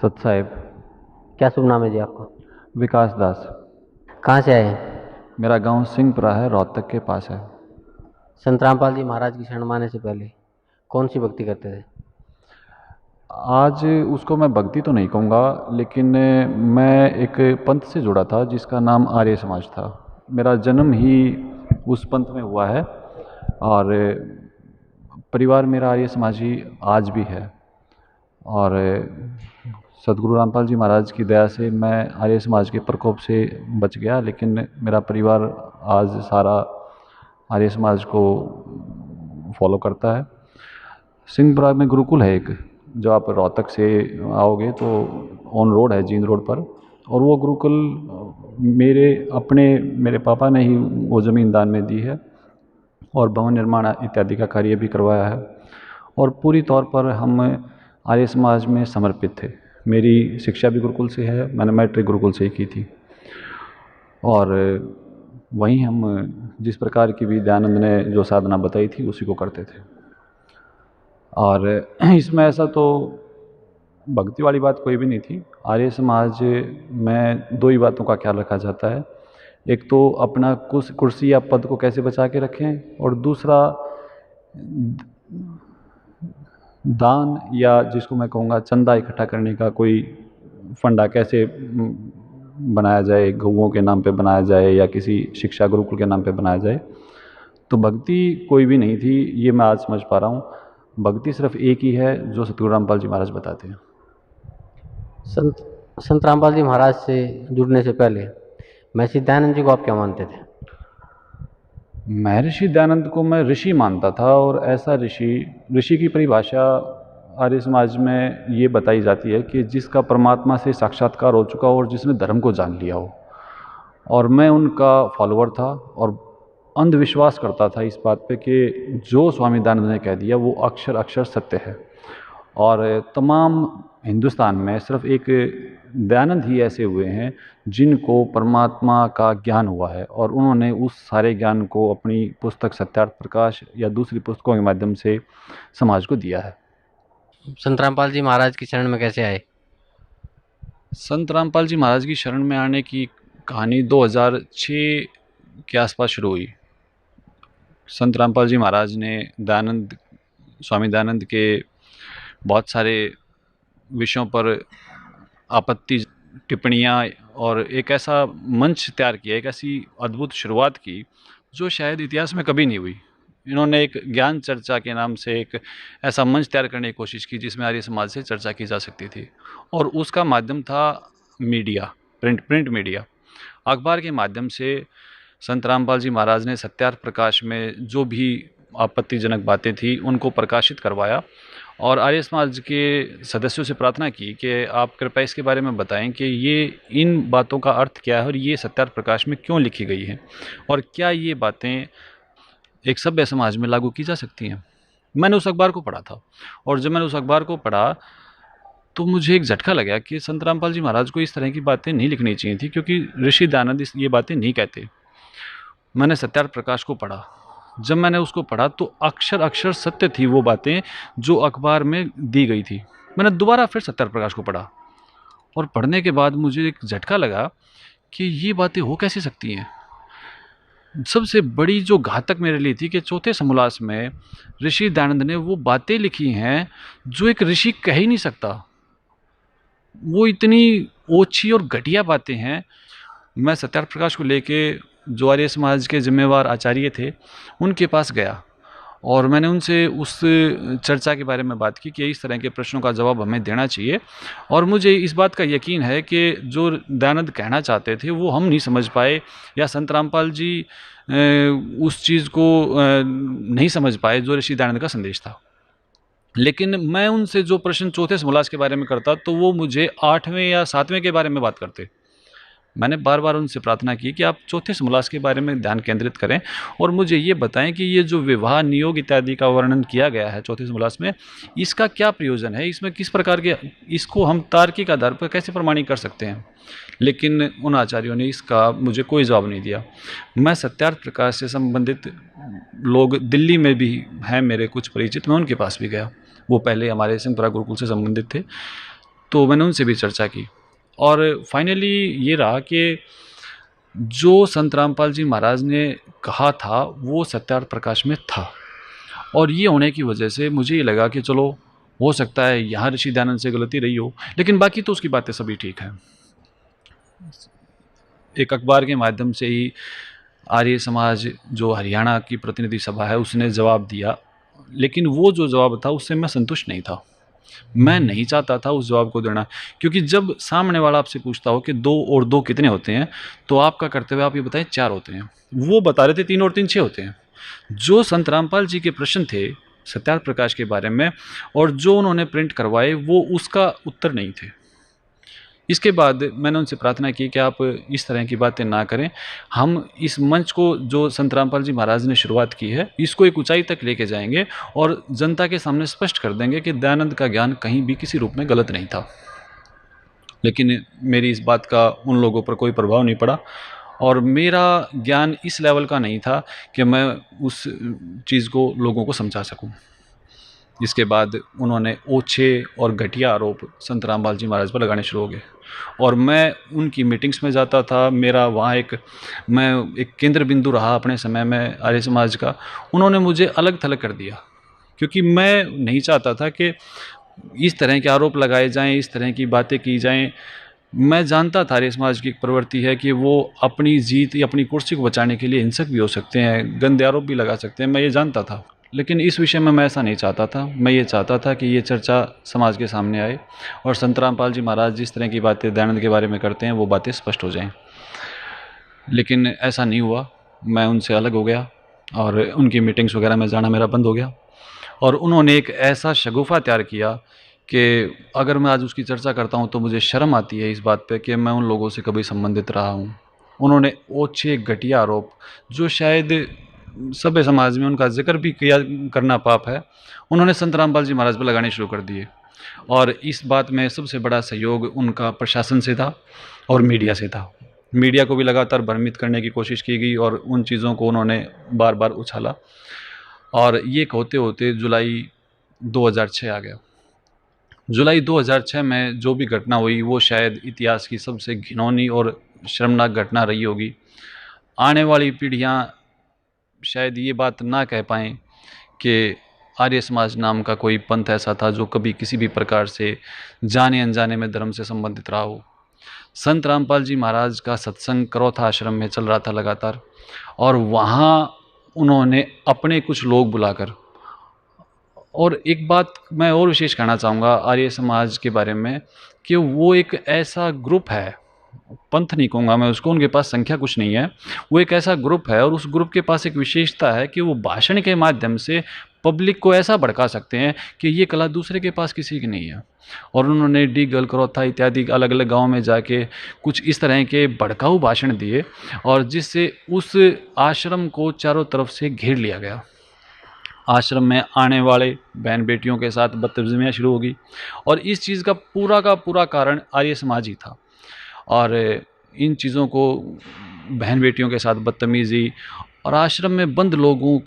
सत साहिब। क्या शुभ नाम है जी आपका? विकास दास। कहाँ से आए हैं? मेरा गांव सिंहपुरा है, रोहतक के पास है। संत रामपाल जी महाराज की शरण माने से पहले कौन सी भक्ति करते थे? आज उसको मैं भक्ति तो नहीं कहूँगा, लेकिन मैं एक पंथ से जुड़ा था जिसका नाम आर्य समाज था। मेरा जन्म ही उस पंथ में हुआ है और परिवार मेरा आर्य समाजी आज भी है। और सदगुरु रामपाल जी महाराज की दया से मैं आर्य समाज के प्रकोप से बच गया, लेकिन मेरा परिवार आज सारा आर्य समाज को फॉलो करता है। सिंहपुरा में गुरुकुल है एक, जो आप रोहतक से आओगे तो ऑन रोड है, जींद रोड पर। और वो गुरुकुल मेरे पापा ने ही वो ज़मीन दान में दी है और भवन निर्माण इत्यादि का कार्य भी करवाया है। और पूरी तौर पर हम आर्य समाज में समर्पित थे। मेरी शिक्षा भी गुरुकुल से है, मैंने मैट्रिक गुरुकुल से ही की थी। और वहीं हम जिस प्रकार की भी दयानंद ने जो साधना बताई थी उसी को करते थे। और इसमें ऐसा तो भक्ति वाली बात कोई भी नहीं थी। आर्य समाज में दो ही बातों का ख्याल रखा जाता है, एक तो अपना कुर्सी या पद को कैसे बचा के रखें, और दूसरा दान या जिसको मैं कहूँगा चंदा इकट्ठा करने का कोई फंडा कैसे बनाया जाए, गऊओं के नाम पे बनाया जाए या किसी शिक्षा गुरुकुल के नाम पे बनाया जाए। तो भक्ति कोई भी नहीं थी, ये मैं आज समझ पा रहा हूँ। भक्ति सिर्फ एक ही है जो सतगुरु रामपाल जी महाराज बताते हैं। संत संत रामपाल जी महाराज से जुड़ने से पहले महर्षि दयानंद जी को आप क्या मानते थे? महर्षि दयानंद को मैं ऋषि मानता था, और ऐसा ऋषि की परिभाषा आर्य समाज में ये बताई जाती है कि जिसका परमात्मा से साक्षात्कार हो चुका हो और जिसने धर्म को जान लिया हो। और मैं उनका फॉलोअर था और अंधविश्वास करता था इस बात पे कि जो स्वामी दयानंद ने कह दिया वो अक्षर अक्षर सत्य है। और तमाम हिंदुस्तान में सिर्फ एक दयानंद ही ऐसे हुए हैं जिनको परमात्मा का ज्ञान हुआ है, और उन्होंने उस सारे ज्ञान को अपनी पुस्तक सत्यार्थ प्रकाश या दूसरी पुस्तकों के माध्यम से समाज को दिया है। संत रामपाल जी महाराज की शरण में कैसे आए? संत रामपाल जी महाराज की शरण में आने की कहानी 2006 के आसपास शुरू हुई। संत रामपाल जी महाराज ने स्वामी दयानंद के बहुत सारे विषयों पर आपत्ति टिप्पणियाँ और एक ऐसा मंच तैयार किया, एक ऐसी अद्भुत शुरुआत की जो शायद इतिहास में कभी नहीं हुई। इन्होंने एक ज्ञान चर्चा के नाम से एक ऐसा मंच तैयार करने की कोशिश की जिसमें आर्य समाज से चर्चा की जा सकती थी, और उसका माध्यम था मीडिया, प्रिंट मीडिया। अखबार के माध्यम से संत रामपाल जी महाराज ने सत्यार्थ प्रकाश में जो भी आपत्तिजनक बातें थी उनको प्रकाशित करवाया, और आर्य समाज के सदस्यों से प्रार्थना की कि आप कृपया इसके बारे में बताएं कि ये इन बातों का अर्थ क्या है और ये सत्यार्थ प्रकाश में क्यों लिखी गई हैं, और क्या ये बातें एक सभ्य समाज में लागू की जा सकती हैं। मैंने उस अखबार को पढ़ा था, और जब मैंने उस अखबार को पढ़ा तो मुझे एक झटका लगा कि संत रामपाल जी महाराज को इस तरह की बातें नहीं लिखनी चाहिए थी, क्योंकि ऋषि दयानंद ये बातें नहीं कहते। मैंने सत्यार्थ प्रकाश को पढ़ा। जब मैंने उसको पढ़ा तो अक्षर अक्षर सत्य थी वो बातें जो अखबार में दी गई थी। मैंने दोबारा फिर सत्यार्थ प्रकाश को पढ़ा, और पढ़ने के बाद मुझे एक झटका लगा कि ये बातें हो कैसे सकती हैं। सबसे बड़ी जो घातक मेरे लिए थी कि चौथे समोल्लास में ऋषि दयानंद ने वो बातें लिखी हैं जो एक ऋषि कह ही नहीं सकता। वो इतनी ओछी और घटिया बातें हैं। मैं सत्यार्थ प्रकाश को लेके जो आर्य समाज के जिम्मेवार आचार्य थे उनके पास गया, और मैंने उनसे उस चर्चा के बारे में बात की कि इस तरह के प्रश्नों का जवाब हमें देना चाहिए, और मुझे इस बात का यकीन है कि जो दयानंद कहना चाहते थे वो हम नहीं समझ पाए, या संत रामपाल जी उस चीज़ को नहीं समझ पाए जो ऋषि दयानंद का संदेश था। लेकिन मैं उनसे जो प्रश्न चौथे समोल्लास के बारे में करता तो वो मुझे 8वें या 7वें के बारे में बात करते। मैंने बार बार उनसे प्रार्थना की कि आप चौथे समोल्लास के बारे में ध्यान केंद्रित करें और मुझे ये बताएं कि ये जो विवाह नियोग इत्यादि का वर्णन किया गया है चौथे समोल्लास में, इसका क्या प्रयोजन है, इसमें किस प्रकार के, इसको हम तार्किक आधार पर कैसे प्रमाणित कर सकते हैं। लेकिन उन आचार्यों ने इसका मुझे कोई जवाब नहीं दिया। मैं सत्यार्थ प्रकाश से संबंधित लोग दिल्ली में भी हैं मेरे कुछ परिचित, मैं उनके पास भी गया। वो पहले हमारे सिंहपुरा गुरुकुल से संबंधित थे। तो मैंने उनसे भी चर्चा की और फाइनली ये रहा कि जो संत रामपाल जी महाराज ने कहा था वो सत्यार्थ प्रकाश में था। और ये होने की वजह से मुझे ये लगा कि चलो हो सकता है यहाँ ऋषि दयानंद से गलती रही हो, लेकिन बाकी तो उसकी बातें सभी ठीक हैं। एक अखबार के माध्यम से ही आर्य समाज जो हरियाणा की प्रतिनिधि सभा है उसने जवाब दिया, लेकिन वो जो जवाब था उससे मैं संतुष्ट नहीं था। मैं नहीं चाहता था उस जवाब को देना, क्योंकि जब सामने वाला आपसे पूछता हो कि 2 और 2 कितने होते हैं, तो आपका कर्तव्य आप ये बताएं 4 होते हैं। वो बता रहे थे 3 और 3 6 होते हैं। जो संत रामपाल जी के प्रश्न थे सत्यार्थ प्रकाश के बारे में और जो उन्होंने प्रिंट करवाए वो उसका उत्तर नहीं थे। इसके बाद मैंने उनसे प्रार्थना की कि आप इस तरह की बातें ना करें। हम इस मंच को जो संत रामपाल जी महाराज ने शुरुआत की है इसको एक ऊंचाई तक लेके जाएंगे और जनता के सामने स्पष्ट कर देंगे कि दयानंद का ज्ञान कहीं भी किसी रूप में गलत नहीं था। लेकिन मेरी इस बात का उन लोगों पर कोई प्रभाव नहीं पड़ा और मेरा ज्ञान इस लेवल का नहीं था कि मैं उस चीज़ को लोगों को समझा सकूं। इसके बाद उन्होंने ओछे और घटिया आरोप संत रामपाल जी महाराज पर लगाने शुरू हो गए और मैं उनकी मीटिंग्स में जाता था। मेरा वहाँ मैं एक केंद्र बिंदु रहा अपने समय में आर्य समाज का। उन्होंने मुझे अलग थलग कर दिया क्योंकि मैं नहीं चाहता था कि इस तरह के आरोप लगाए जाएं, इस तरह की बातें की जाएं। मैं जानता था आर्य समाज की एक प्रवृत्ति है कि वो अपनी जीत या अपनी कुर्सी को बचाने के लिए हिंसक भी हो सकते हैं, गंदे आरोप भी लगा सकते हैं, मैं ये जानता था। लेकिन इस विषय में मैं ऐसा नहीं चाहता था। मैं ये चाहता था कि ये चर्चा समाज के सामने आए और संत रामपाल जी महाराज जिस तरह की बातें दयानंद के बारे में करते हैं वो बातें स्पष्ट हो जाएं। लेकिन ऐसा नहीं हुआ। मैं उनसे अलग हो गया और उनकी मीटिंग्स वगैरह में जाना मेरा बंद हो गया और उन्होंने एक ऐसा शगुफा तैयार किया कि अगर मैं आज उसकी चर्चा करता हूँ तो मुझे शर्म आती है इस बात पे कि मैं उन लोगों से कभी संबंधित रहा हूँ। उन्होंने ओछे घटिया आरोप जो शायद सभ्य समाज में उनका जिक्र भी किया करना पाप है, उन्होंने संत रामपाल जी महाराज पर लगाने शुरू कर दिए। और इस बात में सबसे बड़ा सहयोग उनका प्रशासन से था और मीडिया से था। मीडिया को भी लगातार भ्रमित करने की कोशिश की गई और उन चीज़ों को उन्होंने बार बार उछाला और ये होते होते जुलाई 2006 आ गया। जुलाई 2006 में जो भी घटना हुई वो शायद इतिहास की सबसे घिनौनी और शर्मनाक घटना रही होगी। आने वाली पीढ़ियाँ शायद ये बात ना कह पाएँ कि आर्य समाज नाम का कोई पंथ ऐसा था जो कभी किसी भी प्रकार से जाने अनजाने में धर्म से संबंधित रहा हो। संत रामपाल जी महाराज का सत्संग करौथा आश्रम में चल रहा था लगातार और वहाँ उन्होंने अपने कुछ लोग बुलाकर, और एक बात मैं और विशेष कहना चाहूँगा आर्य समाज के बारे में कि वो एक ऐसा ग्रुप है, पंथ नहीं कहूँगा मैं उसको, उनके पास संख्या कुछ नहीं है, वो एक ऐसा ग्रुप है और उस ग्रुप के पास एक विशेषता है कि वो भाषण के माध्यम से पब्लिक को ऐसा भड़का सकते हैं कि ये कला दूसरे के पास किसी की नहीं है। और उन्होंने डीगल करौथा इत्यादि अलग अलग गाँव में जाके कुछ इस तरह के भड़काऊ भाषण दिए और जिससे उस आश्रम को चारों तरफ से घेर लिया गया। आश्रम में आने वाले बहन बेटियों के साथ बदतमीजियाँ शुरू हो गई और इस चीज़ का पूरा कारण आर्य समाज ही था। और इन चीज़ों को, बहन बेटियों के साथ बदतमीज़ी और आश्रम में बंद लोगों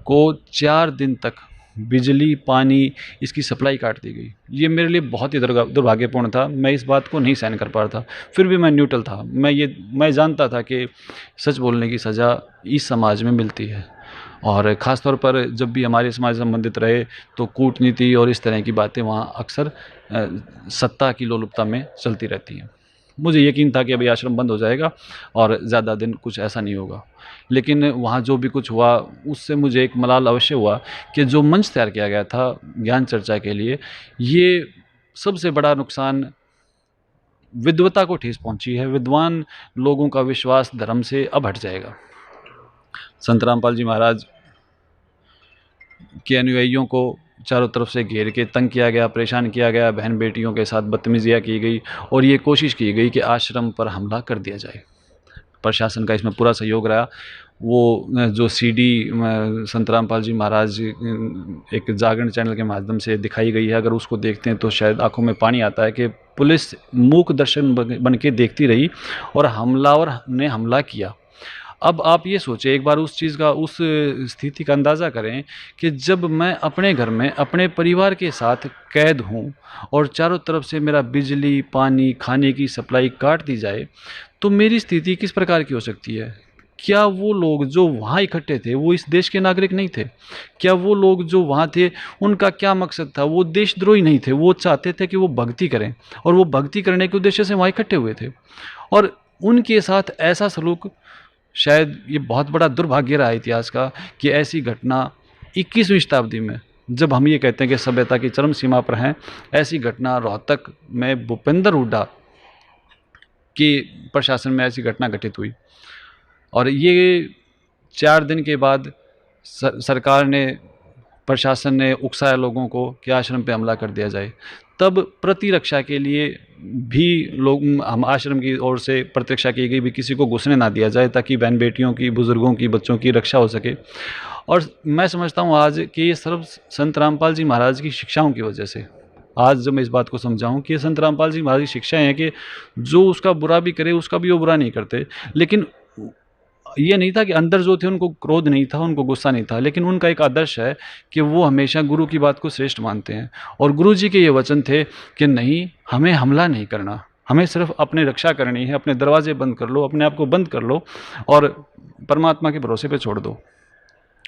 को 4 दिन तक बिजली पानी इसकी सप्लाई काट दी गई। ये मेरे लिए बहुत ही दुर्भाग्यपूर्ण था। मैं इस बात को नहीं सहन कर पा रहा था, फिर भी मैं न्यूट्रल था। मैं जानता था कि सच बोलने की सज़ा इस समाज में मिलती है और ख़ास तौर पर जब भी हमारे समाज से संबंधित रहे तो कूटनीति और इस तरह की बातें वहाँ अक्सर सत्ता की लोलुपता में चलती रहती हैं। मुझे यकीन था कि अभी आश्रम बंद हो जाएगा और ज़्यादा दिन कुछ ऐसा नहीं होगा, लेकिन वहाँ जो भी कुछ हुआ उससे मुझे एक मलाल अवश्य हुआ कि जो मंच तैयार किया गया था ज्ञान चर्चा के लिए, ये सबसे बड़ा नुकसान विद्वता को ठेस पहुँची है। विद्वान लोगों का विश्वास धर्म से अब हट जाएगा। संत रामपाल जी महाराज के अनुयायियों को चारों तरफ से घेर के तंग किया गया, परेशान किया गया, बहन बेटियों के साथ बदतमीजियाँ की गई और ये कोशिश की गई कि आश्रम पर हमला कर दिया जाए। प्रशासन का इसमें पूरा सहयोग रहा। वो जो सीडी संत रामपाल जी महाराज एक जागरण चैनल के माध्यम से दिखाई गई है, अगर उसको देखते हैं तो शायद आंखों में पानी आता है कि पुलिस मूक दर्शन बन के देखती रही और हमलावर ने हमला किया। अब आप ये सोचें, एक बार उस चीज़ का, उस स्थिति का अंदाज़ा करें कि जब मैं अपने घर में अपने परिवार के साथ कैद हूँ और चारों तरफ से मेरा बिजली, पानी, खाने की सप्लाई काट दी जाए, तो मेरी स्थिति किस प्रकार की हो सकती है। क्या वो लोग जो वहाँ इकट्ठे थे वो इस देश के नागरिक नहीं थे? क्या वो लोग जो वहाँ थे उनका क्या मकसद था? वो देशद्रोही नहीं थे, वो चाहते थे कि वो भक्ति करें और वो भक्ति करने के उद्देश्य से वहाँ इकट्ठे हुए थे। और उनके साथ ऐसा सलूक, शायद ये बहुत बड़ा दुर्भाग्य रहा इतिहास का कि ऐसी घटना 21वीं शताब्दी में, जब हम ये कहते हैं कि सभ्यता की चरम सीमा पर हैं, ऐसी घटना रोहतक में भूपेंद्र हुड्डा के प्रशासन में ऐसी घटना घटित हुई। और ये 4 दिन के बाद सरकार ने, प्रशासन ने उकसाया लोगों को कि आश्रम पे हमला कर दिया जाए। तब प्रतिरक्षा के लिए भी लोग, हम आश्रम की ओर से प्रतिरक्षा की गई भी, किसी को घुसने ना दिया जाए ताकि बहन बेटियों की, बुजुर्गों की, बच्चों की रक्षा हो सके। और मैं समझता हूँ आज कि ये सर्व संत रामपाल जी महाराज की शिक्षाओं की वजह से, आज जब मैं इस बात को समझाऊँ कि संत रामपाल जी महाराज की शिक्षाएं हैं कि जो उसका बुरा भी करे उसका भी वो बुरा नहीं करते। लेकिन ये नहीं था कि अंदर जो थे उनको क्रोध नहीं था, उनको गुस्सा नहीं था, लेकिन उनका एक आदर्श है कि वो हमेशा गुरु की बात को श्रेष्ठ मानते हैं। और गुरु जी के ये वचन थे कि नहीं, हमें हमला नहीं करना, हमें सिर्फ अपनी रक्षा करनी है, अपने दरवाजे बंद कर लो, अपने आप को बंद कर लो और परमात्मा के भरोसे पे छोड़ दो।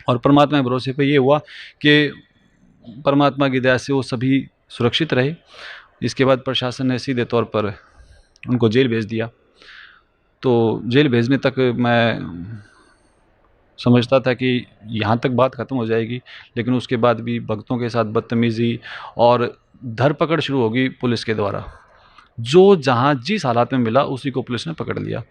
और परमात्मा के भरोसे पे ये हुआ कि परमात्मा की दया से वो सभी सुरक्षित रहे। इसके बाद प्रशासन ने सीधे तौर पर उनको जेल भेज दिया। तो जेल भेजने तक मैं समझता था कि यहाँ तक बात ख़त्म हो जाएगी, लेकिन उसके बाद भी भक्तों के साथ बदतमीज़ी और धरपकड़ शुरू होगी पुलिस के द्वारा। जो जहाँ जिस हालात में मिला उसी को पुलिस ने पकड़ लिया।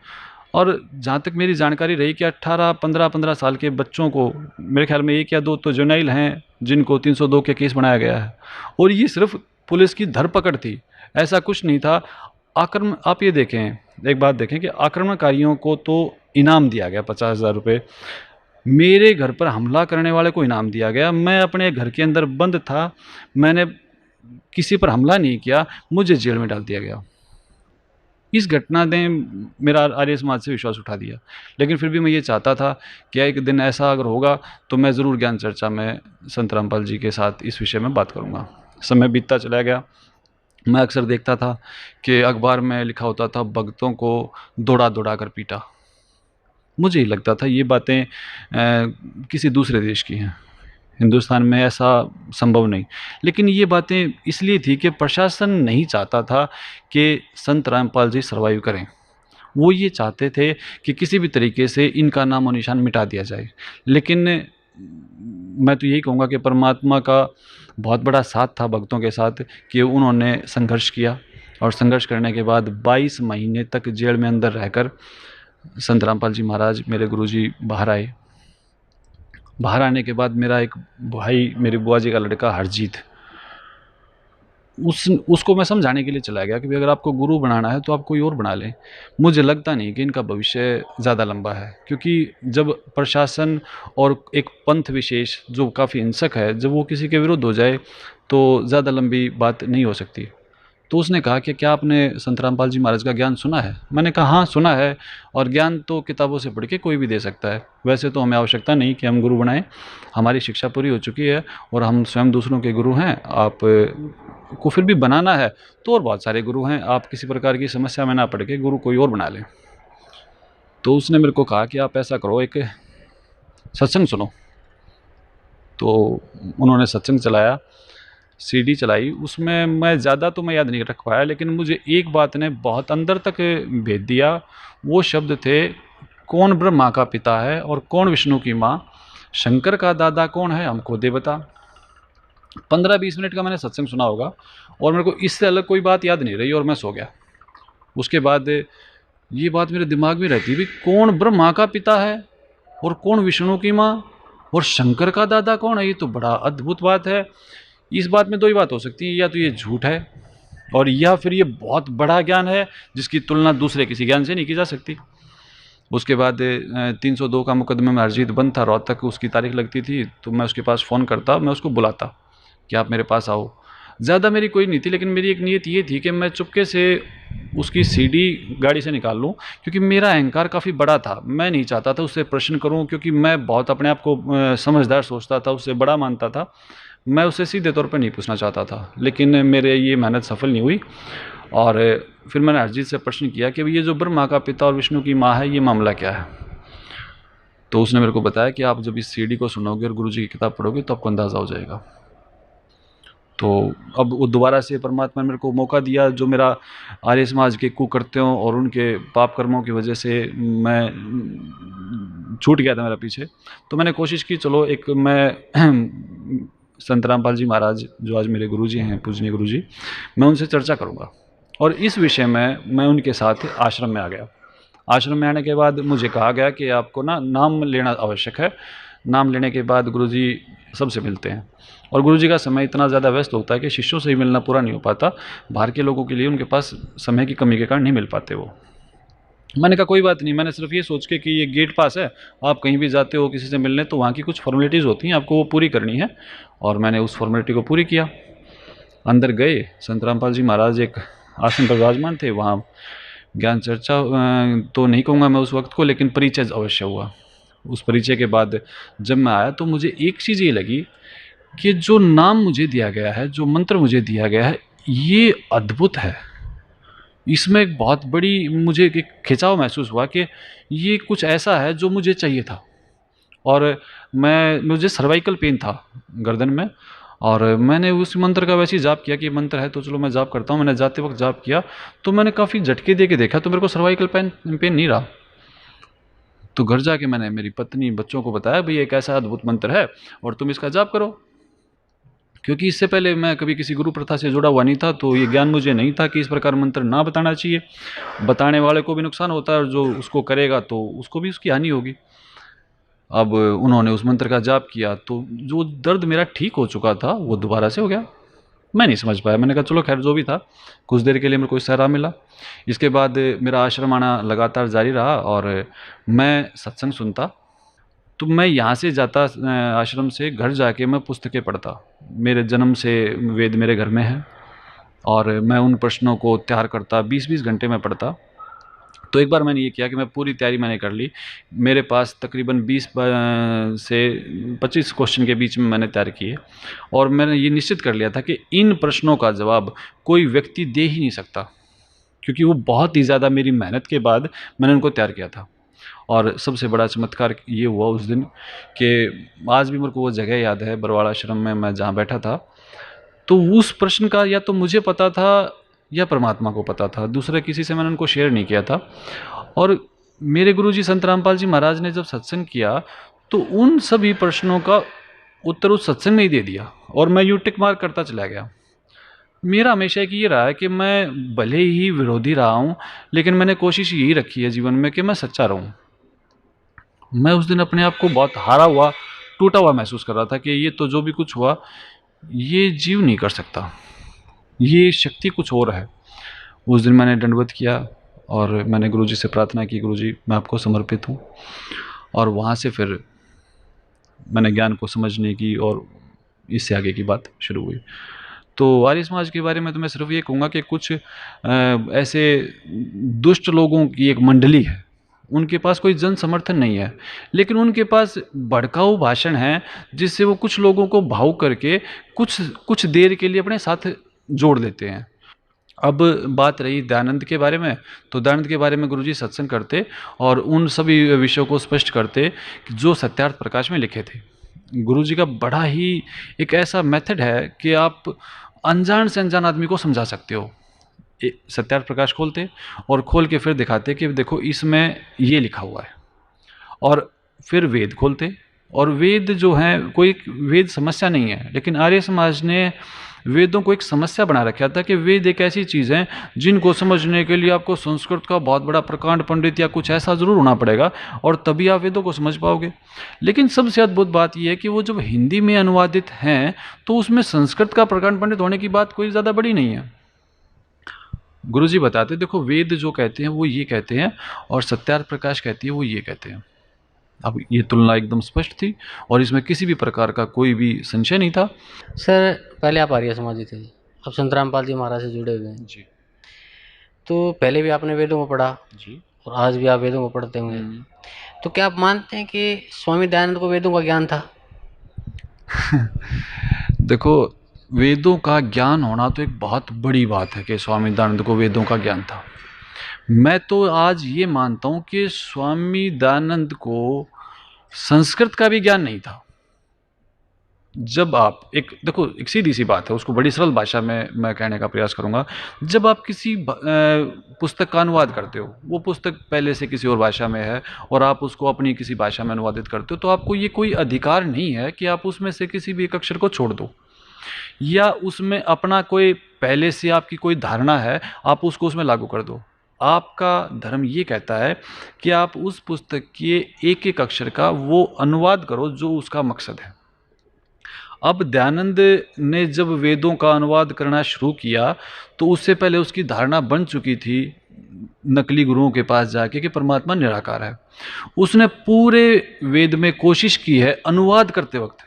और जहाँ तक मेरी जानकारी रही कि 18, 15 साल के बच्चों को, मेरे ख्याल में 1 या 2 तो जुवेनाइल हैं जिनको 302 के केस बनाया गया है। और ये सिर्फ पुलिस की धरपकड़ थी, ऐसा कुछ नहीं था। आक्रमण, आप ये देखें, एक बात देखें कि आक्रमणकारियों को तो इनाम दिया गया 50,000 रुपये, मेरे घर पर हमला करने वाले को इनाम दिया गया। मैं अपने घर के अंदर बंद था, मैंने किसी पर हमला नहीं किया, मुझे जेल में डाल दिया गया। इस घटना ने मेरा आर्य समाज से विश्वास उठा दिया। लेकिन फिर भी मैं ये चाहता था कि एक दिन ऐसा अगर होगा तो मैं ज़रूर ज्ञान चर्चा में संत रामपाल जी के साथ इस विषय में बात करूँगा। समय बीतता चला गया। मैं अक्सर देखता था कि अखबार में लिखा होता था, भक्तों को दौड़ा दौड़ा कर पीटा। मुझे ही लगता था ये बातें किसी दूसरे देश की हैं, हिंदुस्तान में ऐसा संभव नहीं। लेकिन ये बातें इसलिए थी कि प्रशासन नहीं चाहता था कि संत रामपाल जी सर्वाइव करें। वो ये चाहते थे कि किसी भी तरीके से इनका नामो निशान मिटा दिया जाए। लेकिन मैं तो यही कहूँगा कि परमात्मा का बहुत बड़ा साथ था भक्तों के साथ कि उन्होंने संघर्ष किया। और संघर्ष करने के बाद 22 महीने तक जेल में अंदर रहकर संत रामपाल जी महाराज, मेरे गुरुजी, बाहर आए। बाहर आने के बाद मेरा एक भाई, मेरी बुआ जी का लड़का हरजीत, उसको मैं समझाने के लिए चला गया कि भाई अगर आपको गुरु बनाना है तो आप कोई और बना लें। मुझे लगता नहीं कि इनका भविष्य ज़्यादा लंबा है, क्योंकि जब प्रशासन और एक पंथ विशेष जो काफ़ी हिंसक है, जब वो किसी के विरुद्ध हो जाए तो ज़्यादा लंबी बात नहीं हो सकती। तो उसने कहा कि क्या आपने संत रामपाल जी महाराज का ज्ञान सुना है? मैंने कहा हाँ सुना है, और ज्ञान तो किताबों से पढ़ के कोई भी दे सकता है। वैसे तो हमें आवश्यकता नहीं कि हम गुरु बनाएं, हमारी शिक्षा पूरी हो चुकी है और हम स्वयं दूसरों के गुरु हैं। आप को फिर भी बनाना है तो और बहुत सारे गुरु हैं, आप किसी प्रकार की समस्या में ना पड़ के गुरु कोई और बना लें। तो उसने मेरे को कहा कि आप ऐसा करो, एक सत्संग सुनो। तो उन्होंने सत्संग चलाया, सीडी चलाई। उसमें मैं ज़्यादा तो मैं याद नहीं रख पाया, लेकिन मुझे एक बात ने बहुत अंदर तक भेज दिया। वो शब्द थे, कौन ब्रह्मा का पिता है और कौन विष्णु की माँ, शंकर का दादा कौन है हमको दे बता। 15-20 मिनट का मैंने सत्संग सुना होगा और मेरे को इससे अलग कोई बात याद नहीं रही और मैं सो गया। उसके बाद ये बात मेरे दिमाग में रहती भी, कौन ब्रह्मा का पिता है और कौन विष्णु की माँ और शंकर का दादा कौन है, ये तो बड़ा अद्भुत बात है। इस बात में दो ही बात हो सकती है, या तो ये झूठ है और या फिर ये बहुत बड़ा ज्ञान है जिसकी तुलना दूसरे किसी ज्ञान से नहीं की जा सकती। उसके बाद 302 का मुकदमे में हरजीत बंद था, रोहतक उसकी तारीख लगती थी, तो मैं उसके पास फ़ोन करता, मैं उसको बुलाता कि आप मेरे पास आओ। ज़्यादा मेरी कोई नहीं थी, लेकिन मेरी एक नीयत ये थी कि मैं चुपके से उसकी सीडी गाड़ी से निकाल लूँ, क्योंकि मेरा अहंकार काफ़ी बड़ा था। मैं नहीं चाहता था उससे प्रश्न करूँ, क्योंकि मैं बहुत अपने आप को समझदार सोचता था, उससे बड़ा मानता था। मैं उससे सीधे तौर पर नहीं पूछना चाहता था, लेकिन मेरे ये मेहनत सफल नहीं हुई। और फिर मैंने हरजीत से प्रश्न किया कि ये जो ब्रह्मा का पिता और विष्णु की माँ है, ये मामला क्या है। तो उसने मेरे को बताया कि आप जब इस सीडी को सुनोगे और गुरुजी की किताब पढ़ोगे तो आपको अंदाज़ा हो जाएगा। तो अब वो दोबारा से परमात्मा ने मेरे को मौका दिया, जो मेरा आर्य समाज के कुकृत्यों और उनके पाप कर्मों की वजह से मैं छूट गया था मेरा पीछे। तो मैंने कोशिश की, चलो एक मैं संत रामपाल जी महाराज जो आज मेरे गुरुजी हैं, पूजनीय गुरुजी, मैं उनसे चर्चा करूँगा। और इस विषय में मैं उनके साथ आश्रम में आ गया। आश्रम में आने के बाद मुझे कहा गया कि आपको ना नाम लेना आवश्यक है। नाम लेने के बाद गुरुजी सबसे मिलते हैं, और गुरुजी का समय इतना ज़्यादा व्यस्त होता है कि शिष्यों से ही मिलना पूरा नहीं हो पाता। बाहर के लोगों के लिए उनके पास समय की कमी के कारण नहीं मिल पाते वो। मैंने कहा कोई बात नहीं, मैंने सिर्फ ये सोच के कि ये गेट पास है, आप कहीं भी जाते हो किसी से मिलने तो वहाँ की कुछ फॉर्मेलिटीज़ होती हैं, आपको वो पूरी करनी है। और मैंने उस फॉर्मेलिटी को पूरी किया। अंदर गए, संत रामपाल जी महाराज एक आसन पर विराजमान थे। वहाँ ज्ञान चर्चा तो नहीं कहूँगा मैं उस वक्त को, लेकिन परिचय अवश्य हुआ। उस परिचय के बाद जब मैं आया तो मुझे एक चीज़ ये लगी कि जो नाम मुझे दिया गया है, जो मंत्र मुझे दिया गया है, ये अद्भुत है। इसमें एक बहुत बड़ी मुझे एक खिंचाव महसूस हुआ कि ये कुछ ऐसा है जो मुझे चाहिए था। और मुझे सर्वाइकल पेन था गर्दन में, और मैंने उस मंत्र का वैसे ही जाप किया कि मंत्र है तो चलो मैं जाप करता हूँ। मैंने जाते वक्त जाप किया तो मैंने काफ़ी झटके दे के देखा तो मेरे को सर्वाइकल पेन नहीं रहा। तो घर जाके मैंने मेरी पत्नी बच्चों को बताया, भाई एक ऐसा अद्भुत मंत्र है और तुम इसका जाप करो। क्योंकि इससे पहले मैं कभी किसी गुरु प्रथा से जुड़ा हुआ नहीं था, तो ये ज्ञान मुझे नहीं था कि इस प्रकार मंत्र ना बताना चाहिए। बताने वाले को भी नुकसान होता है और जो उसको करेगा तो उसको भी उसकी हानि होगी। अब उन्होंने उस मंत्र का जाप किया तो जो दर्द मेरा ठीक हो चुका था वो दोबारा से हो गया। मैं नहीं समझ पाया। मैंने कहा चलो खैर जो भी था, कुछ देर के लिए मेरे को सहारा मिला। इसके बाद मेरा आश्रम आना लगातार जारी रहा और मैं सत्संग सुनता। तो मैं यहाँ से जाता आश्रम से घर जाके मैं पुस्तकें पढ़ता। मेरे जन्म से वेद मेरे घर में है और मैं उन प्रश्नों को तैयार करता, 20-20 घंटे में पढ़ता। तो एक बार मैंने ये किया कि मैं पूरी तैयारी मैंने कर ली। मेरे पास तकरीबन 20 से 25 क्वेश्चन के बीच में मैंने तैयार किए, और मैंने ये निश्चित कर लिया था कि इन प्रश्नों का जवाब कोई व्यक्ति दे ही नहीं सकता, क्योंकि वो बहुत ही ज़्यादा मेरी मेहनत के बाद मैंने उनको तैयार किया था। और सबसे बड़ा चमत्कार ये हुआ उस दिन कि आज भी मेरे को वो जगह याद है, बरवाड़ा आश्रम में मैं जहाँ बैठा था। तो उस प्रश्न का या तो मुझे पता था या परमात्मा को पता था, दूसरे किसी से मैंने उनको शेयर नहीं किया था। और मेरे गुरुजी संत रामपाल जी महाराज ने जब सत्संग किया तो उन सभी प्रश्नों का उत्तर उस सत्संग में ही दे दिया, और मैं यूँ टिक मार्क करता चला गया। मेरा हमेशा एक ये रहा है कि मैं भले ही विरोधी रहा हूँ, लेकिन मैंने कोशिश यही रखी है जीवन में कि मैं सच्चा रहूँ। मैं उस दिन अपने आप को बहुत हारा हुआ, टूटा हुआ महसूस कर रहा था कि ये तो जो भी कुछ हुआ ये जीव नहीं कर सकता, ये शक्ति कुछ और है। उस दिन मैंने दंडवत किया और मैंने गुरुजी से प्रार्थना की, गुरुजी मैं आपको समर्पित हूँ। और वहाँ से फिर मैंने ज्ञान को समझने की और इससे आगे की बात शुरू हुई। तो आर्य समाज के बारे में तो मैं सिर्फ ये कहूँगा कि कुछ ऐसे दुष्ट लोगों की एक मंडली है, उनके पास कोई जन समर्थन नहीं है, लेकिन उनके पास भड़काऊ भाषण है जिससे वो कुछ लोगों को भावुक करके कुछ कुछ देर के लिए अपने साथ जोड़ लेते हैं। अब बात रही दयानंद के बारे में, तो दयानंद के बारे में गुरुजी सत्संग करते और उन सभी विषयों को स्पष्ट करते जो सत्यार्थ प्रकाश में लिखे थे। गुरुजी का बड़ा ही एक ऐसा मेथड है कि आप अनजान से अनजान आदमी को समझा सकते हो। सत्यार्थ प्रकाश खोलते और खोल के फिर दिखाते कि देखो इसमें ये लिखा हुआ है, और फिर वेद खोलते। और वेद जो है कोई वेद समस्या नहीं है, लेकिन आर्य समाज ने वेदों को एक समस्या बना रखा था कि वेद एक ऐसी चीज़ है जिनको समझने के लिए आपको संस्कृत का बहुत बड़ा प्रकांड पंडित या कुछ ऐसा ज़रूर होना पड़ेगा और तभी आप वेदों को समझ पाओगे। लेकिन सबसे अद्भुत बात यह है कि वो जब हिंदी में अनुवादित हैं तो उसमें संस्कृत का प्रकांड पंडित होने की बात कोई ज़्यादा बड़ी नहीं है। गुरुजी बताते देखो वेद जो कहते हैं वो ये कहते हैं और सत्यार्थ प्रकाश कहती है वो ये कहते हैं। अब ये तुलना एकदम स्पष्ट थी और इसमें किसी भी प्रकार का कोई भी संशय नहीं था। सर पहले आप आर्य समाजी थे? अब संत रामपाल जी महाराज से जुड़े हुए हैं, जी। तो पहले भी आपने वेदों को पढ़ा जी। और आज भी आप वेदों को पढ़ते होंगे, तो क्या आप मानते हैं कि स्वामी दयानंद को वेदों का ज्ञान था? देखो, वेदों का ज्ञान होना तो एक बहुत बड़ी बात है कि स्वामी दयानंद को वेदों का ज्ञान था। मैं तो आज ये मानता हूँ कि स्वामी दयानंद को संस्कृत का भी ज्ञान नहीं था। जब आप देखो, एक सीधी सी बात है, उसको बड़ी सरल भाषा में मैं कहने का प्रयास करूंगा। जब आप किसी पुस्तक का अनुवाद करते हो, वो पुस्तक पहले से किसी और भाषा में है और आप उसको अपनी किसी भाषा में अनुवादित करते हो, तो आपको ये कोई अधिकार नहीं है कि आप उसमें से किसी भी एक अक्षर को छोड़ दो, या उसमें अपना कोई पहले से आपकी कोई धारणा है आप उसको उसमें लागू कर दो। आपका धर्म ये कहता है कि आप उस पुस्तक के एक एक अक्षर का वो अनुवाद करो जो उसका मकसद है। अब दयानंद ने जब वेदों का अनुवाद करना शुरू किया, तो उससे पहले उसकी धारणा बन चुकी थी नकली गुरुओं के पास जाके कि परमात्मा निराकार है। उसने पूरे वेद में कोशिश की है अनुवाद करते वक्त।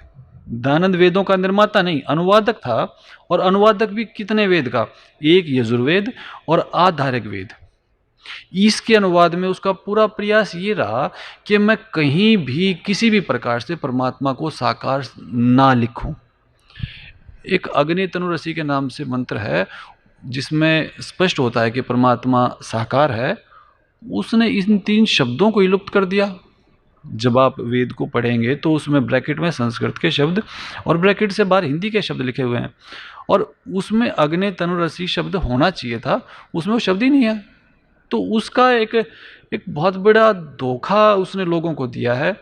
दयानंद वेदों का निर्माता नहीं, अनुवादक था। और अनुवादक भी कितने वेद का? एक यजुर्वेद और आधारिक वेद। इसके अनुवाद में उसका पूरा प्रयास ये रहा कि मैं कहीं भी किसी भी प्रकार से परमात्मा को साकार ना लिखूं। एक अग्नि तनु रसी के नाम से मंत्र है जिसमें स्पष्ट होता है कि परमात्मा साकार है। उसने इन 3 शब्दों को ही लुप्त कर दिया। जब आप वेद को पढ़ेंगे तो उसमें ब्रैकेट में संस्कृत के शब्द और ब्रैकेट से बाहर हिंदी के शब्द लिखे हुए हैं, और उसमें अग्नि तनु रसी शब्द होना चाहिए था, उसमें वो शब्द ही नहीं है। तो उसका एक बहुत बड़ा धोखा उसने लोगों को दिया है,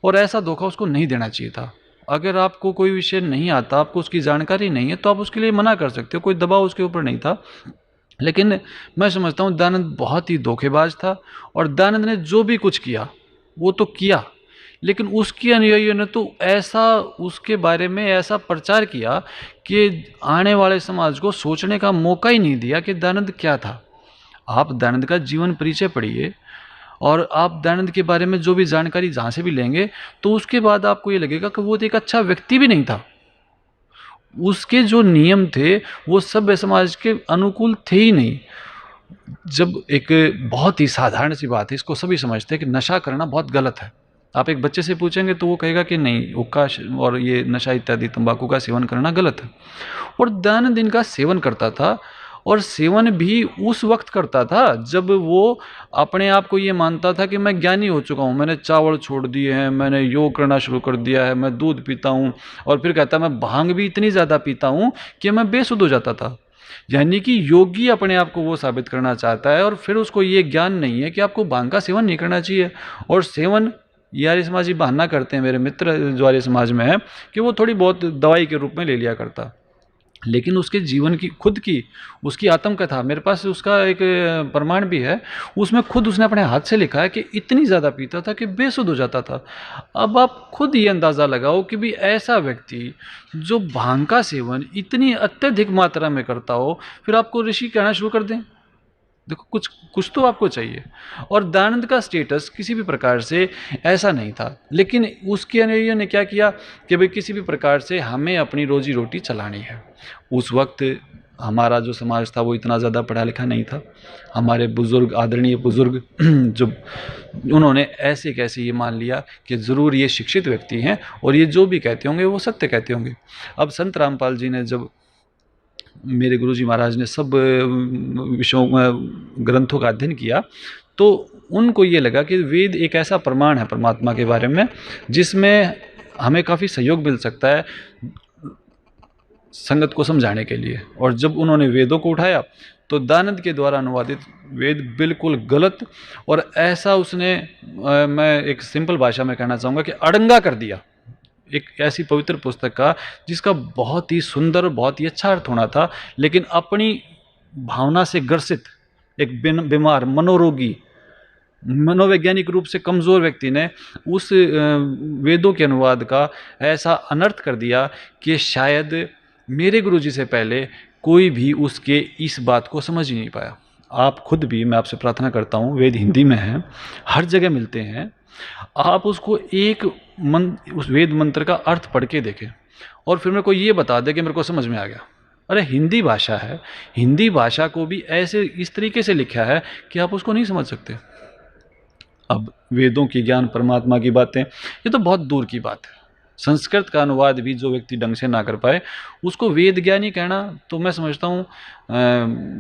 और ऐसा धोखा उसको नहीं देना चाहिए था। अगर आपको कोई विषय नहीं आता, आपको उसकी जानकारी नहीं है, तो आप उसके लिए मना कर सकते हो, कोई दबाव उसके ऊपर नहीं था। लेकिन मैं समझता हूँ दयानंद बहुत ही धोखेबाज था, और दयानंद ने जो भी कुछ किया वो तो किया, लेकिन उसके अनुयायियों ने तो ऐसा उसके बारे में ऐसा प्रचार किया कि आने वाले समाज को सोचने का मौका ही नहीं दिया कि दयानंद क्या था। आप दयानंद का जीवन परिचय पढ़िए, और आप दयानंद के बारे में जो भी जानकारी जहाँ से भी लेंगे, तो उसके बाद आपको ये लगेगा कि वो एक अच्छा व्यक्ति भी नहीं था। उसके जो नियम थे वो सभ्य समाज के अनुकूल थे ही नहीं। जब एक बहुत ही साधारण सी बात है, इसको सभी समझते हैं कि नशा करना बहुत गलत है। आप एक बच्चे से पूछेंगे तो वो कहेगा कि नहीं, हुक्का और ये नशा इत्यादि तंबाकू का सेवन करना गलत है। और दयानंद इनका सेवन करता था, और सेवन भी उस वक्त करता था जब वो अपने आप को ये मानता था कि मैं ज्ञानी हो चुका हूँ, मैंने चावल छोड़ दिए हैं, मैंने योग करना शुरू कर दिया है, मैं दूध पीता हूँ। और फिर कहता मैं भांग भी इतनी ज़्यादा पीता हूँ कि मैं बेसुध हो जाता था। यानी कि योगी अपने आप को वो साबित करना चाहता है, और फिर उसको ये ज्ञान नहीं है कि आपको भांग का सेवन नहीं करना चाहिए। और सेवन, ये आर्य समाजी बहाना करते हैं मेरे मित्र जो आर्य समाज में है, कि वो थोड़ी बहुत दवाई के रूप में ले लिया करता। लेकिन उसके जीवन की खुद की उसकी आत्मकथा मेरे पास उसका एक प्रमाण भी है। उसमें खुद उसने अपने हाथ से लिखा है कि इतनी ज़्यादा पीता था कि बेसुध हो जाता था। अब आप खुद ये अंदाज़ा लगाओ कि भी ऐसा व्यक्ति जो भांग का सेवन इतनी अत्यधिक मात्रा में करता हो, फिर आपको ऋषि कहना शुरू कर दें। देखो, कुछ कुछ तो आपको चाहिए। और दयानंद का स्टेटस किसी भी प्रकार से ऐसा नहीं था, लेकिन उसके अनुयायियों ने क्या किया कि भाई किसी भी प्रकार से हमें अपनी रोजी रोटी चलानी है। उस वक्त हमारा जो समाज था वो इतना ज़्यादा पढ़ा लिखा नहीं था। हमारे बुज़ुर्ग, आदरणीय बुज़ुर्ग जो उन्होंने ऐसे कैसे ये मान लिया कि ज़रूर ये शिक्षित व्यक्ति हैं और ये जो भी कहते होंगे वो सत्य कहते होंगे। अब संत रामपाल जी ने, जब मेरे गुरुजी महाराज ने सब विषयों ग्रंथों का अध्ययन किया, तो उनको ये लगा कि वेद एक ऐसा प्रमाण है परमात्मा के बारे में जिसमें हमें काफ़ी सहयोग मिल सकता है संगत को समझाने के लिए। और जब उन्होंने वेदों को उठाया तो दयानंद के द्वारा अनुवादित वेद बिल्कुल गलत, और ऐसा उसने मैं एक सिंपल भाषा में कहना चाहूँगा कि अड़ंगा कर दिया एक ऐसी पवित्र पुस्तक का जिसका बहुत ही सुंदर, बहुत ही अच्छा अर्थ होना था, लेकिन अपनी भावना से ग्रसित एक बीमार, मनोरोगी, मनोवैज्ञानिक रूप से कमज़ोर व्यक्ति ने उस वेदों के अनुवाद का ऐसा अनर्थ कर दिया कि शायद मेरे गुरुजी से पहले कोई भी उसके इस बात को समझ ही नहीं पाया। आप खुद भी, मैं आपसे प्रार्थना करता हूँ, वेद हिंदी में हैं, हर जगह मिलते हैं, आप उसको उस वेद मंत्र का अर्थ पढ़ के देखें और फिर मेरे को ये बता दे कि मेरे को समझ में आ गया। अरे हिंदी भाषा है, हिंदी भाषा को भी ऐसे इस तरीके से लिखा है कि आप उसको नहीं समझ सकते। अब वेदों की ज्ञान, परमात्मा की बातें, ये तो बहुत दूर की बात है। संस्कृत का अनुवाद भी जो व्यक्ति ढंग से ना कर पाए उसको वेद ज्ञानी कहना तो मैं समझता हूँ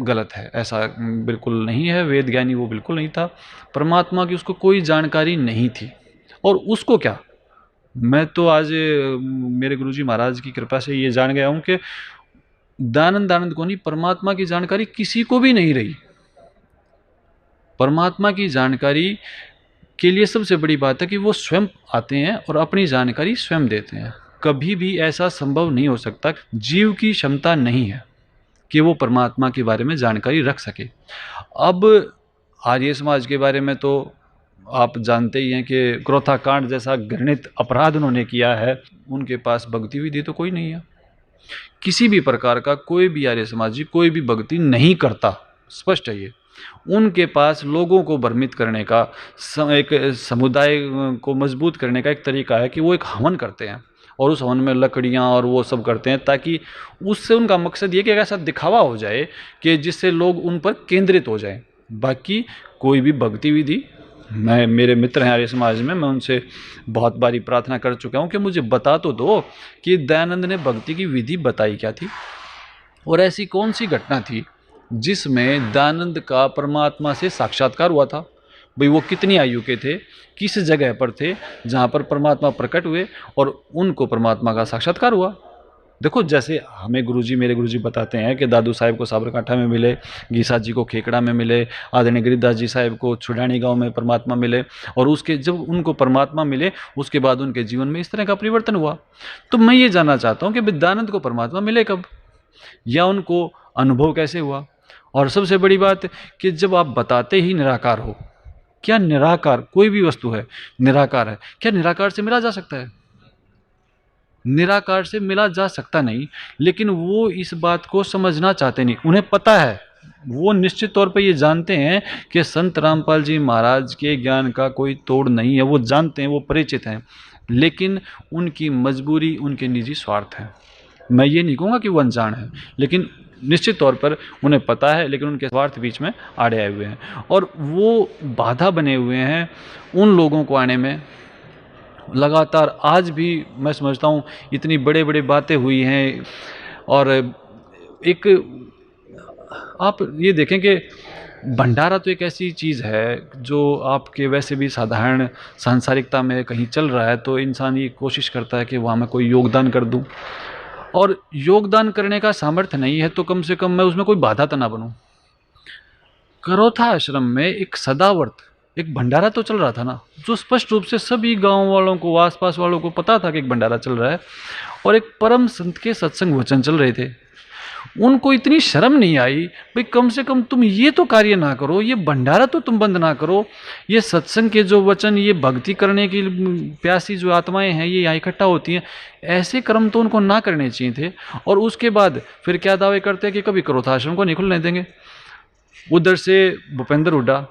गलत है। ऐसा बिल्कुल नहीं है, वेद ज्ञानी वो बिल्कुल नहीं था। परमात्मा की उसको कोई जानकारी नहीं थी। और उसको क्या, मैं तो आज मेरे गुरुजी महाराज की कृपा से ये जान गया हूँ कि दयानंद आनंद को नहीं, परमात्मा की जानकारी किसी को भी नहीं रही। परमात्मा की जानकारी के लिए सबसे बड़ी बात है कि वो स्वयं आते हैं और अपनी जानकारी स्वयं देते हैं। कभी भी ऐसा संभव नहीं हो सकता, जीव की क्षमता नहीं है कि वो परमात्मा के बारे में जानकारी रख सके। अब आर्य समाज के बारे में तो आप जानते ही हैं कि क्रोथा कांड जैसा घृणित अपराध उन्होंने किया है। उनके पास भक्ति विधि तो कोई नहीं है, किसी भी प्रकार का कोई भी आर्य समाजी कोई भी भक्ति नहीं करता, स्पष्ट है ये। उनके पास लोगों को भ्रमित करने का, एक समुदाय को मजबूत करने का एक तरीका है कि वो एक हवन करते हैं और उस हवन में लकड़ियाँ और वो सब करते हैं, ताकि उससे उनका मकसद ये कि ऐसा दिखावा हो जाए कि जिससे लोग उन पर केंद्रित हो जाएं। बाकी कोई भी भक्ति विधि, मैं, मेरे मित्र हैं आर्य समाज में, मैं उनसे बहुत बारी प्रार्थना कर चुका हूँ कि मुझे बता तो दो कि दयानंद ने भक्ति की विधि बताई क्या थी, और ऐसी कौन सी घटना थी जिसमें दयानंद का परमात्मा से साक्षात्कार हुआ था। भाई वो कितनी आयु के थे, किस जगह पर थे जहाँ पर परमात्मा प्रकट हुए और उनको परमात्मा का साक्षात्कार हुआ। देखो, जैसे हमें गुरुजी, मेरे गुरुजी बताते हैं कि दादू साहिब को साबरकांठा में मिले, गीसा जी को खेकड़ा में मिले, आदरणीय गिरिदास जी साहिब को छुड़ानी गांव में परमात्मा मिले, और उसके जब उनको परमात्मा मिले उसके बाद उनके जीवन में इस तरह का परिवर्तन हुआ। तो मैं ये जानना चाहता हूँ कि दयानंद को परमात्मा मिले कब, या उनको अनुभव कैसे हुआ। और सबसे बड़ी बात कि जब आप बताते ही निराकार हो, क्या निराकार कोई भी वस्तु है, निराकार है, क्या निराकार से मिला जा सकता है? निराकार से मिला जा सकता नहीं, लेकिन वो इस बात को समझना चाहते नहीं। उन्हें पता है, वो निश्चित तौर पे ये जानते हैं कि संत रामपाल जी महाराज के ज्ञान का कोई तोड़ नहीं है, वो जानते हैं, वो परिचित हैं, लेकिन उनकी मजबूरी, उनके निजी स्वार्थ है। मैं ये नहीं कहूँगा कि वो अनजान है, लेकिन निश्चित तौर पर उन्हें पता है, लेकिन उनके स्वार्थ बीच में आड़े आए हुए हैं और वो बाधा बने हुए हैं उन लोगों को आने में। लगातार आज भी मैं समझता हूँ इतनी बड़े बड़े बातें हुई हैं, और एक आप ये देखें कि भंडारा तो एक ऐसी चीज़ है जो आपके वैसे भी साधारण सांसारिकता में कहीं चल रहा है तो इंसान ये कोशिश करता है कि वहाँ मैं कोई योगदान कर दूँ, और योगदान करने का सामर्थ्य नहीं है तो कम से कम मैं उसमें कोई बाधा तो ना बनूं। करोथा आश्रम में एक सदावर्त, एक भंडारा तो चल रहा था ना, जो स्पष्ट रूप से सभी गांव वालों को, आसपास वालों को पता था कि एक भंडारा चल रहा है, और एक परम संत के सत्संग वचन चल रहे थे। उनको इतनी शर्म नहीं आई, भाई कम से कम तुम ये तो कार्य ना करो, ये भंडारा तो तुम बंद ना करो, ये सत्संग के जो वचन, ये भक्ति करने की प्यासी जो आत्माएं हैं ये यहाँ इकट्ठा होती हैं, ऐसे कर्म तो उनको ना करने चाहिए थे। और उसके बाद फिर क्या दावे करते हैं कि कभी क्रोधाश्रम को नहीं खुलने देंगे। उधर से भूपेंद्र हुड्डा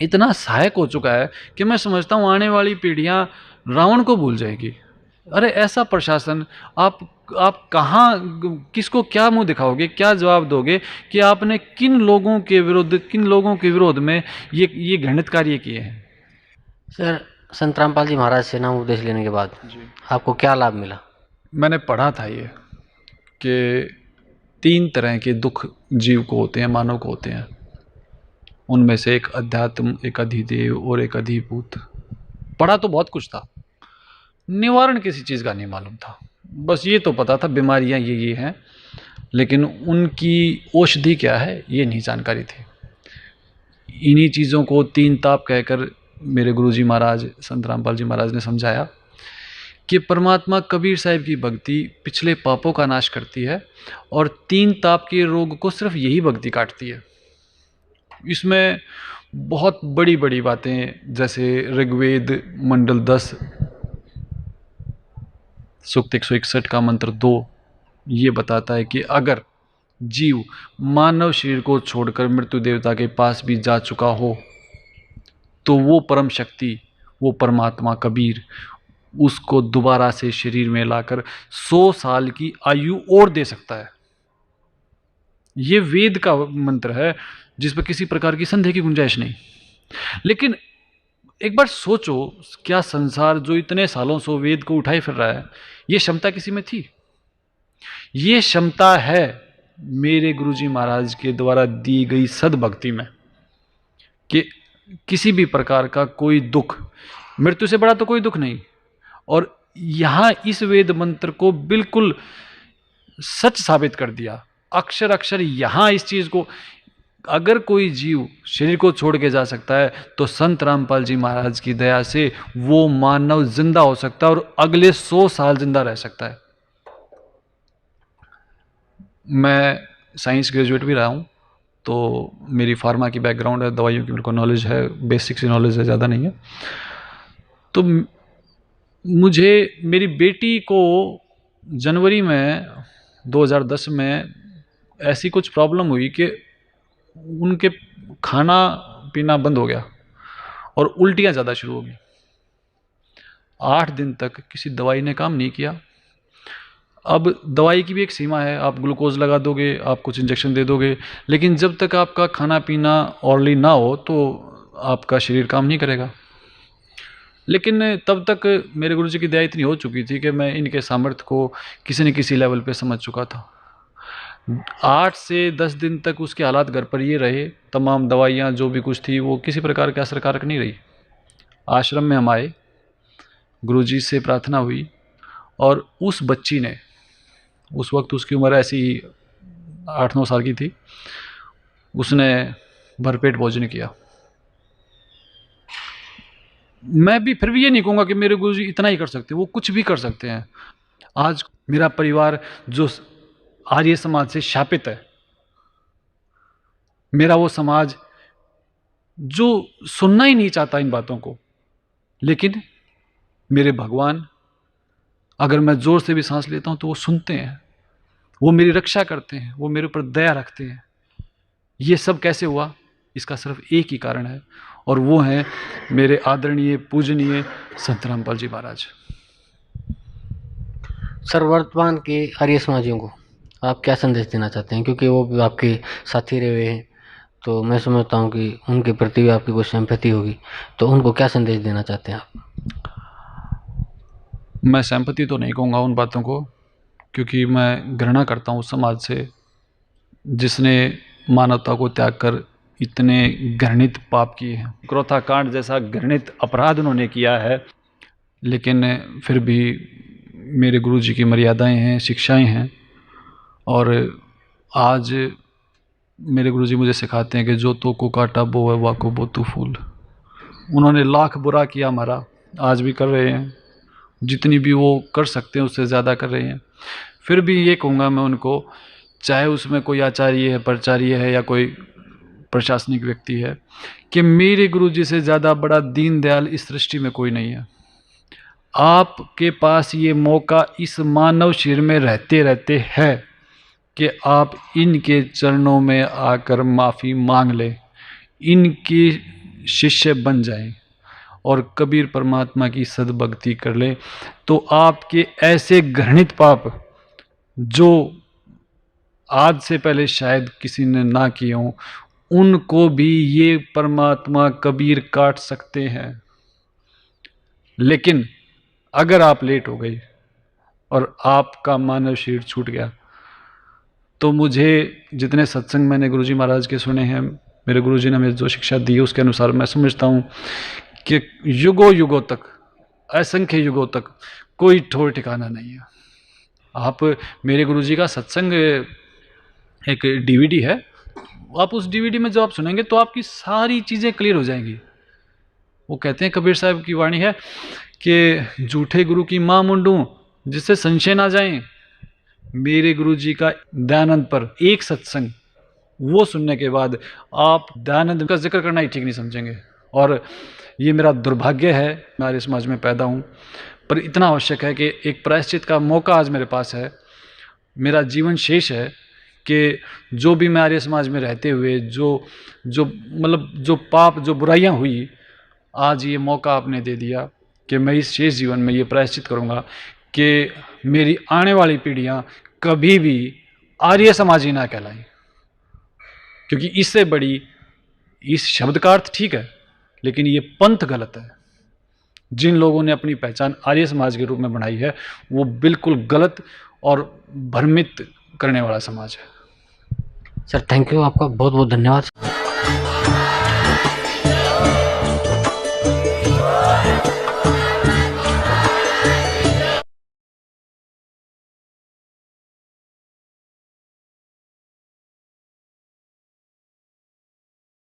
इतना सहायक हो चुका है कि मैं समझता हूँ आने वाली पीढ़ियाँ रावण को भूल जाएगी। अरे ऐसा प्रशासन, आप कहाँ, किसको क्या मुंह दिखाओगे, क्या जवाब दोगे कि आपने किन लोगों के विरोध में ये घृणित कार्य किए हैं। सर, संत रामपाल जी महाराज से नाम उपदेश लेने के बाद आपको क्या लाभ मिला? मैंने पढ़ा था ये कि 3 तरह के दुख जीव को होते हैं, मानव को होते हैं। उनमें से एक अध्यात्म, एक अधिदेव और एक अधिभूत। पढ़ा तो बहुत कुछ था, निवारण किसी चीज़ का नहीं मालूम था। बस ये तो पता था बीमारियां ये हैं, लेकिन उनकी औषधि क्या है ये नहीं जानकारी थी। इन्हीं चीज़ों को 3 ताप कहकर मेरे गुरुजी महाराज संत रामपाल जी महाराज ने समझाया कि परमात्मा कबीर साहिब की भक्ति पिछले पापों का नाश करती है, और 3 ताप के रोग को सिर्फ यही भक्ति काटती है। इसमें बहुत बड़ी बड़ी बातें, जैसे ऋग्वेद मंडल 10 सूक्त 161 का मंत्र 2 ये बताता है कि अगर जीव मानव शरीर को छोड़कर मृत्यु देवता के पास भी जा चुका हो तो वो परम शक्ति, वो परमात्मा कबीर उसको दोबारा से शरीर में लाकर 100 साल की आयु और दे सकता है। ये वेद का मंत्र है जिस पर किसी प्रकार की संदेह की गुंजाइश नहीं। लेकिन एक बार सोचो, क्या संसार जो इतने सालों से वेद को उठाए फिर रहा है, ये क्षमता किसी में थी? ये क्षमता है मेरे गुरुजी महाराज के द्वारा दी गई सद्भक्ति में, कि किसी भी प्रकार का कोई दुख, मृत्यु से बड़ा तो कोई दुख नहीं। और यहां इस वेद मंत्र को बिल्कुल सच साबित कर दिया, अक्षर अक्षर यहां इस चीज को। अगर कोई जीव शरीर को छोड़ के जा सकता है तो संत रामपाल जी महाराज की दया से वो मानव जिंदा हो सकता है और अगले 100 साल जिंदा रह सकता है। मैं साइंस ग्रेजुएट भी रहा हूँ, तो मेरी फार्मा की बैकग्राउंड है, दवाइयों की मेरे को नॉलेज है, बेसिक सी नॉलेज है, ज़्यादा नहीं है। तो मुझे मेरी बेटी को जनवरी में 2010 में ऐसी कुछ प्रॉब्लम हुई कि उनके खाना पीना बंद हो गया और उल्टियाँ ज़्यादा शुरू हो गई। 8 दिन तक किसी दवाई ने काम नहीं किया। अब दवाई की भी एक सीमा है, आप ग्लूकोज लगा दोगे, आप कुछ इंजेक्शन दे दोगे, लेकिन जब तक आपका खाना पीना ऑर्डरली ना हो तो आपका शरीर काम नहीं करेगा। लेकिन तब तक मेरे गुरुजी की दया इतनी हो चुकी थी कि मैं इनके सामर्थ्य को किसी न किसी लेवल पे समझ चुका था। 8 से 10 दिन तक उसके हालात घर पर ये रहे, तमाम दवाइयाँ जो भी कुछ थी वो किसी प्रकार के असरकारक नहीं रही। आश्रम में हम आए, गुरुजी से प्रार्थना हुई, और उस बच्ची ने, उस वक्त उसकी उम्र ऐसी 8-9 साल की थी, उसने भरपेट भोजन किया। मैं भी फिर भी ये नहीं कहूँगा कि मेरे गुरुजी इतना ही कर सकते, वो कुछ भी कर सकते हैं। आज मेरा परिवार जो आर्य समाज से शापित है, मेरा वो समाज जो सुनना ही नहीं चाहता इन बातों को, लेकिन मेरे भगवान, अगर मैं जोर से भी सांस लेता हूं तो वो सुनते हैं, वो मेरी रक्षा करते हैं, वो मेरे ऊपर दया रखते हैं। ये सब कैसे हुआ? इसका सिर्फ एक ही कारण है, और वो है मेरे आदरणीय पूजनीय संत रामपाल जी महाराज। सर, वर्तमान के आर्य समाजियों को आप क्या संदेश देना चाहते हैं? क्योंकि वो भी आपके साथी रहे हुए हैं, तो मैं समझता हूँ कि उनके प्रति भी आपकी कुछ सिंपैथी होगी, तो उनको क्या संदेश देना चाहते हैं आप? मैं सिंपैथी तो नहीं कहूँगा उन बातों को, क्योंकि मैं घृणा करता हूँ उस समाज से जिसने मानवता को त्याग कर इतने घृणित पाप किए हैं। क्रोथा कांड जैसा घृणित अपराध उन्होंने किया है, लेकिन फिर भी मेरे गुरुजी की मर्यादाएं हैं, शिक्षाएं हैं, और आज मेरे गुरुजी मुझे सिखाते हैं कि जो तो को काटा बो है वाको बो तू फूल। उन्होंने लाख बुरा किया हमारा, आज भी कर रहे हैं, जितनी भी वो कर सकते हैं उससे ज़्यादा कर रहे हैं। फिर भी ये कहूँगा मैं उनको, चाहे उसमें कोई आचार्य है, प्राचार्य है, या कोई प्रशासनिक व्यक्ति है, कि मेरे गुरुजी से ज़्यादा बड़ा दीनदयाल इस सृष्टि में कोई नहीं है। आपके पास ये मौका इस मानव शरीर में रहते रहते है कि आप इनके चरणों में आकर माफ़ी मांग लें, इनके शिष्य बन जाएं और कबीर परमात्मा की सद्भक्ति कर लें, तो आपके ऐसे घृणित पाप जो आज से पहले शायद किसी ने ना किए हों, उनको भी ये परमात्मा कबीर काट सकते हैं। लेकिन अगर आप लेट हो गई और आपका मानव शरीर छूट गया, तो मुझे जितने सत्संग मैंने गुरुजी महाराज के सुने हैं, मेरे गुरुजी ने हमें जो शिक्षा दी है उसके अनुसार मैं समझता हूँ कि युगों युगों तक, असंख्य युगों तक कोई ठोर ठिकाना नहीं है। आप मेरे गुरुजी का सत्संग एक डीवीडी है, आप उस डीवीडी में जो आप सुनेंगे तो आपकी सारी चीज़ें क्लियर हो जाएंगी। वो कहते हैं, कबीर साहब की वाणी है कि झूठे गुरु की माँ मुंडू, जिससे संशय ना जाए। मेरे गुरुजी का दयानंद पर एक सत्संग, वो सुनने के बाद आप दयानंद का जिक्र करना ही ठीक नहीं समझेंगे। और ये मेरा दुर्भाग्य है, मैं आर्य समाज में पैदा हूँ, पर इतना आवश्यक है कि एक प्रायश्चित का मौका आज मेरे पास है। मेरा जीवन शेष है कि जो भी मैं आर्य समाज में रहते हुए जो पाप, जो बुराइयां हुई, आज ये मौका आपने दे दिया कि मैं इस शेष जीवन में ये प्रायश्चित करूँगा कि मेरी आने वाली पीढ़ियाँ कभी भी आर्य समाजी ना कहलाएं। क्योंकि इससे बड़ी, इस शब्द का अर्थ ठीक है लेकिन ये पंथ गलत है। जिन लोगों ने अपनी पहचान आर्य समाज के रूप में बनाई है वो बिल्कुल गलत और भ्रमित करने वाला समाज है। सर थैंक यू, आपका बहुत बहुत धन्यवाद।